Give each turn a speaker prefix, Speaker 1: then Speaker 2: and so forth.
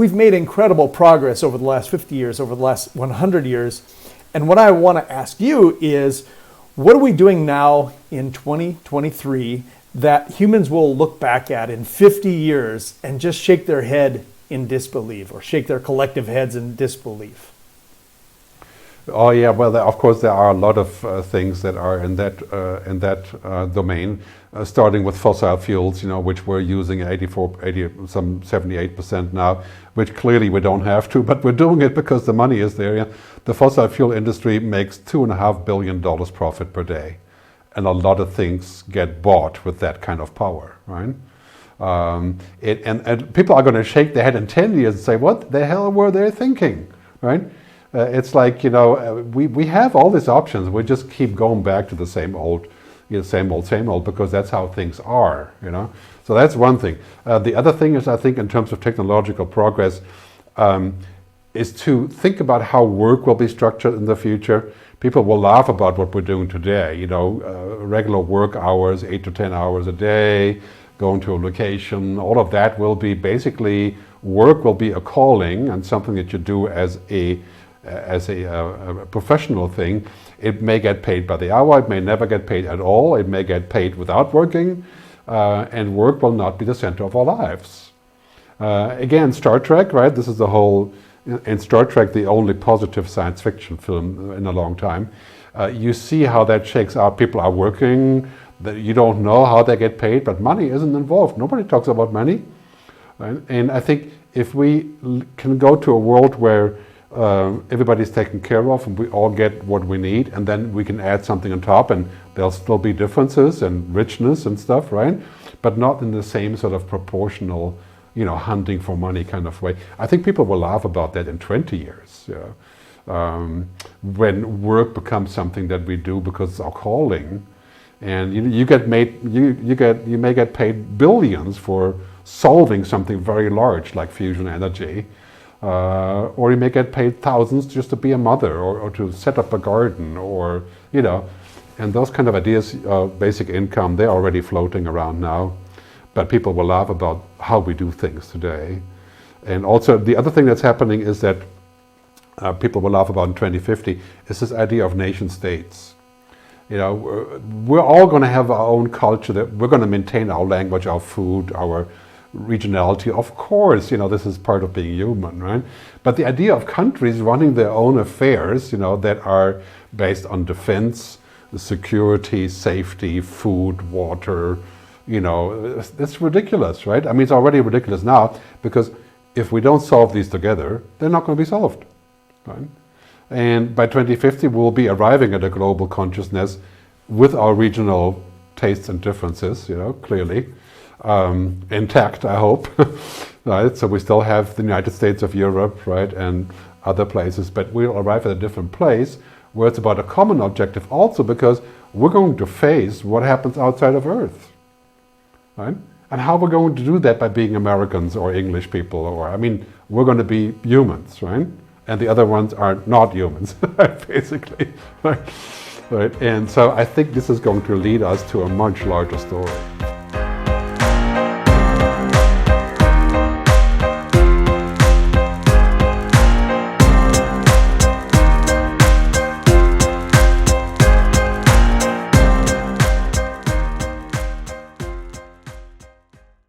Speaker 1: we've made incredible progress over the last 50 years, over the last 100 years. And what I want to ask you is, what are we doing now in 2023 that humans will look back at in 50 years and just shake their head in disbelief, or shake their collective heads in disbelief?
Speaker 2: Oh yeah, well, of course there are a lot of things that are in that domain, starting with fossil fuels, which we're using 78% now, which clearly we don't have to, but we're doing it because the money is there. Yeah? The fossil fuel industry makes $2.5 billion profit per day, and a lot of things get bought with that kind of power, right? And people are going to shake their head in 10 years and say, what the hell were they thinking, right? It's like, we have all these options. We just keep going back to the same old, same old, because that's how things are, So that's one thing. The other thing is, I think, in terms of technological progress, is to think about how work will be structured in the future. People will laugh about what we're doing today, regular work hours, 8 to 10 hours a day, going to a location, all of that will be basically, work will be a calling and something that you do as a professional thing. It may get paid by the hour, it may never get paid at all, it may get paid without working, and work will not be the center of our lives. Again, Star Trek, right? This is the whole, in Star Trek, the only positive science fiction film in a long time. You see how that shakes out. People are working, you don't know how they get paid, but money isn't involved. Nobody talks about money. Right? And I think if we can go to a world where everybody's taken care of and we all get what we need, and then we can add something on top, and there'll still be differences and richness and stuff, right? But not in the same sort of proportional, hunting for money kind of way. I think people will laugh about that in 20 years, when work becomes something that we do because it's our calling, and you may get paid billions for solving something very large like fusion energy. Or you may get paid thousands just to be a mother, or to set up a garden, or, and those kind of ideas, basic income, they're already floating around now. But people will laugh about how we do things today. And also the other thing that's happening is that people will laugh about in 2050 is this idea of nation states. We're all going to have our own culture, that we're going to maintain our language, our food, our regionality. Of course, this is part of being human, right? But the idea of countries running their own affairs, that are based on defense, security, safety, food, water, it's ridiculous, right? I mean, it's already ridiculous now, because if we don't solve these together, they're not going to be solved, right? And by 2050, we'll be arriving at a global consciousness with our regional tastes and differences, clearly. Intact, I hope, right? So we still have the United States of Europe, right, and other places, but we'll arrive at a different place where it's about a common objective also, because we're going to face what happens outside of Earth, right? And how we're going to do that by being Americans or English people, or, we're going to be humans, right? And the other ones are not humans, basically, right? And so I think this is going to lead us to a much larger story.